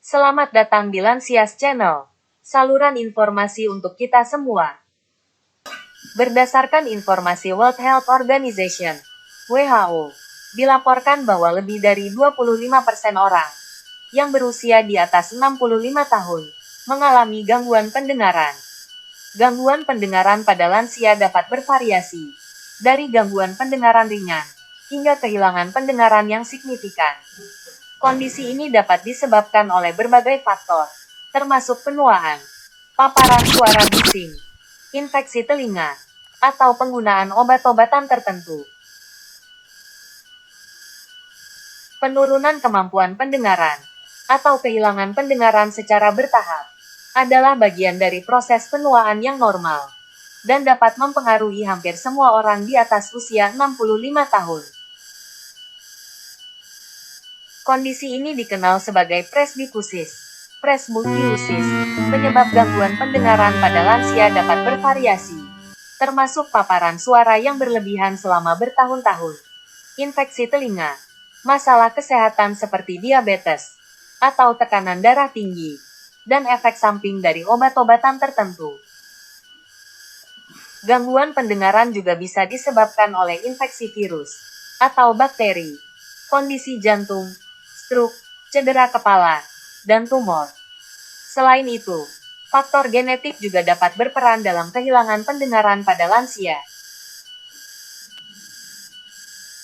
Selamat datang di Lansias Channel, saluran informasi untuk kita semua. Berdasarkan informasi World Health Organization, WHO, dilaporkan bahwa lebih dari 25% orang yang berusia di atas 65 tahun mengalami gangguan pendengaran. Gangguan pendengaran pada lansia dapat bervariasi, dari gangguan pendengaran ringan hingga kehilangan pendengaran yang signifikan. Kondisi ini dapat disebabkan oleh berbagai faktor, termasuk penuaan, paparan suara bising, infeksi telinga, atau penggunaan obat-obatan tertentu. Penurunan kemampuan pendengaran, atau kehilangan pendengaran secara bertahap, adalah bagian dari proses penuaan yang normal, dan dapat mempengaruhi hampir semua orang di atas usia 65 tahun. Kondisi ini dikenal sebagai presbikusis, presbukiosis. Penyebab gangguan pendengaran pada lansia dapat bervariasi, termasuk paparan suara yang berlebihan selama bertahun-tahun, infeksi telinga, masalah kesehatan seperti diabetes, atau tekanan darah tinggi, dan efek samping dari obat-obatan tertentu. Gangguan pendengaran juga bisa disebabkan oleh infeksi virus atau bakteri, kondisi jantung, stroke, cedera kepala, dan tumor. Selain itu, faktor genetik juga dapat berperan dalam kehilangan pendengaran pada lansia.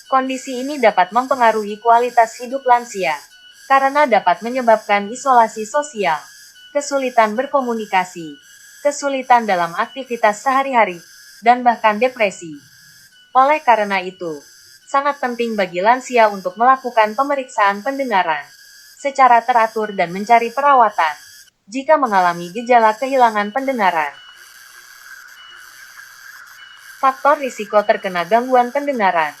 Kondisi ini dapat mempengaruhi kualitas hidup lansia, karena dapat menyebabkan isolasi sosial, kesulitan berkomunikasi, kesulitan dalam aktivitas sehari-hari, dan bahkan depresi. Oleh karena itu, sangat penting bagi lansia untuk melakukan pemeriksaan pendengaran secara teratur dan mencari perawatan jika mengalami gejala kehilangan pendengaran. Faktor risiko terkena gangguan pendengaran: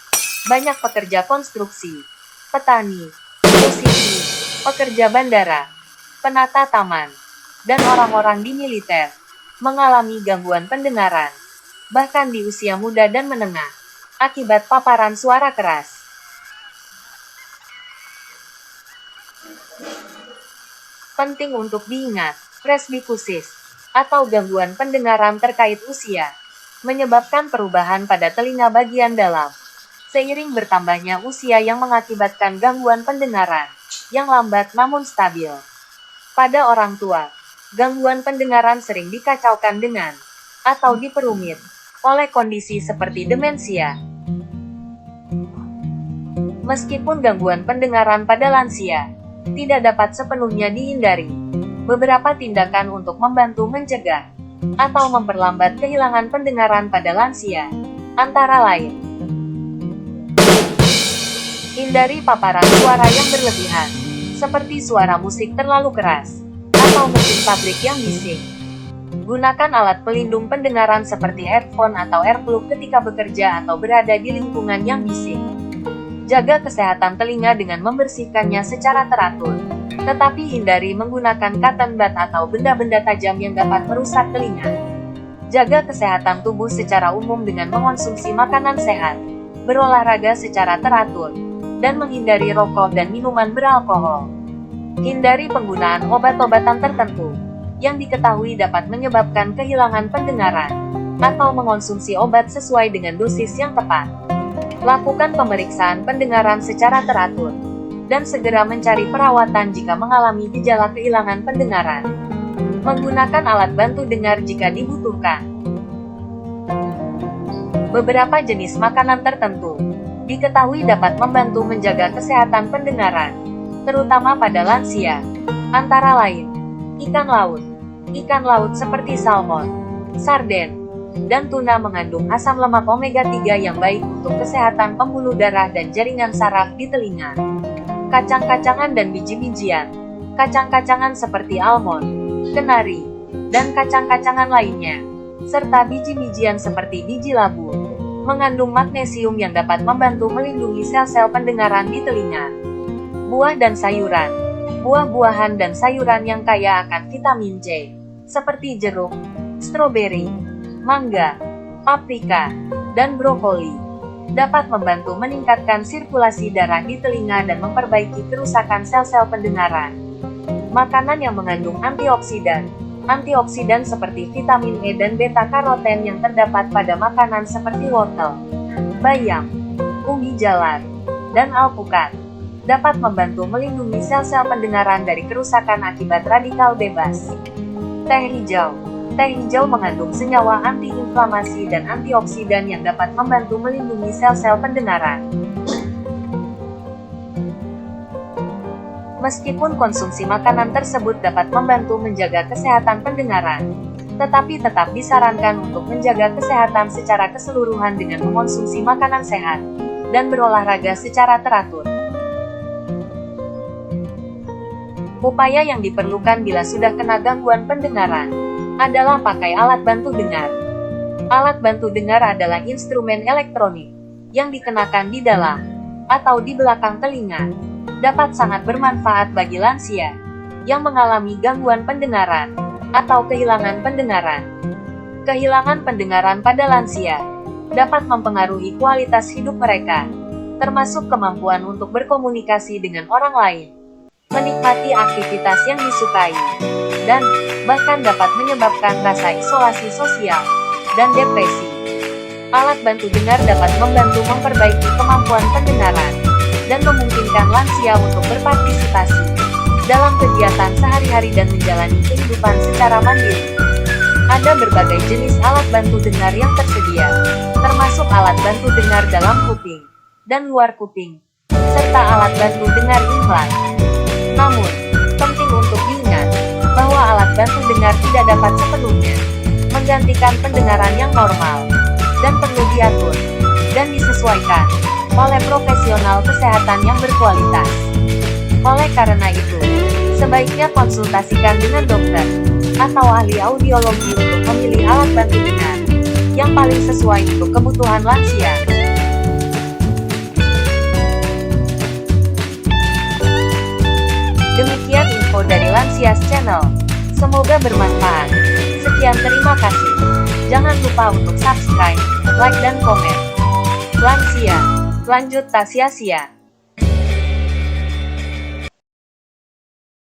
banyak pekerja konstruksi, petani, musisi, pekerja bandara, penata taman, dan orang-orang di militer mengalami gangguan pendengaran, bahkan di usia muda dan menengah, akibat paparan suara keras. Penting untuk diingat, presbikusis, atau gangguan pendengaran terkait usia, menyebabkan perubahan pada telinga bagian dalam, seiring bertambahnya usia yang mengakibatkan gangguan pendengaran, yang lambat namun stabil. Pada orang tua, gangguan pendengaran sering dikacaukan dengan, atau diperumit, oleh kondisi seperti demensia. Meskipun gangguan pendengaran pada lansia tidak dapat sepenuhnya dihindari, beberapa tindakan untuk membantu mencegah atau memperlambat kehilangan pendengaran pada lansia, antara lain: hindari paparan suara yang berlebihan, seperti suara musik terlalu keras, atau mesin pabrik yang bising. Gunakan alat pelindung pendengaran seperti headphone atau earplug ketika bekerja atau berada di lingkungan yang bising. Jaga kesehatan telinga dengan membersihkannya secara teratur, tetapi hindari menggunakan cotton bud atau benda-benda tajam yang dapat merusak telinga. Jaga kesehatan tubuh secara umum dengan mengonsumsi makanan sehat, berolahraga secara teratur, dan menghindari rokok dan minuman beralkohol. Hindari penggunaan obat-obatan tertentu yang diketahui dapat menyebabkan kehilangan pendengaran, atau mengonsumsi obat sesuai dengan dosis yang tepat. Lakukan pemeriksaan pendengaran secara teratur, dan segera mencari perawatan jika mengalami gejala kehilangan pendengaran. Menggunakan alat bantu dengar jika dibutuhkan. Beberapa jenis makanan tertentu diketahui dapat membantu menjaga kesehatan pendengaran, terutama pada lansia, antara lain ikan laut seperti salmon, sarden, dan tuna mengandung asam lemak omega 3 yang baik untuk kesehatan pembuluh darah dan jaringan saraf di telinga. Kacang-kacangan dan biji-bijian, kacang-kacangan seperti almond, kenari, dan kacang-kacangan lainnya, serta biji-bijian seperti biji labu, mengandung magnesium yang dapat membantu melindungi sel-sel pendengaran di telinga. Buah dan sayuran, buah-buahan dan sayuran yang kaya akan vitamin C, seperti jeruk, stroberi, mangga, paprika, dan brokoli, dapat membantu meningkatkan sirkulasi darah di telinga dan memperbaiki kerusakan sel-sel pendengaran. Makanan yang mengandung antioksidan. Antioksidan seperti vitamin E dan beta-karoten yang terdapat pada makanan seperti wortel, bayam, ubi jalar, dan alpukat dapat membantu melindungi sel-sel pendengaran dari kerusakan akibat radikal bebas. Teh hijau. Teh hijau mengandung senyawa antiinflamasi dan antioksidan yang dapat membantu melindungi sel-sel pendengaran. Meskipun konsumsi makanan tersebut dapat membantu menjaga kesehatan pendengaran, tetapi tetap disarankan untuk menjaga kesehatan secara keseluruhan dengan mengonsumsi makanan sehat dan berolahraga secara teratur. Upaya yang diperlukan bila sudah kena gangguan pendengaran adalah pakai alat bantu dengar. Alat bantu dengar adalah instrumen elektronik yang dikenakan di dalam atau di belakang telinga. Dapat sangat bermanfaat bagi lansia yang mengalami gangguan pendengaran atau kehilangan pendengaran. Kehilangan pendengaran pada lansia dapat mempengaruhi kualitas hidup mereka, termasuk kemampuan untuk berkomunikasi dengan orang lain, menikmati aktivitas yang disukai, dan bahkan dapat menyebabkan rasa isolasi sosial dan depresi. Alat bantu dengar dapat membantu memperbaiki kemampuan pendengaran dan memungkinkan lansia untuk berpartisipasi dalam kegiatan sehari-hari dan menjalani kehidupan secara mandiri. Ada berbagai jenis alat bantu dengar yang tersedia, termasuk alat bantu dengar dalam kuping dan luar kuping, serta alat bantu dengar implan. Namun, penting untuk diingat bahwa alat bantu dengar tidak dapat sepenuhnya menggantikan pendengaran yang normal dan perlu diatur dan disesuaikan oleh profesional kesehatan yang berkualitas. Oleh karena itu, sebaiknya konsultasikan dengan dokter atau ahli audiologi untuk memilih alat bantu dengar yang paling sesuai untuk kebutuhan lansia. Demikian info dari Lansias Channel. Semoga bermanfaat. Sekian, terima kasih. Jangan lupa untuk subscribe, like dan komen. Lansia, lanjut tak sia-sia.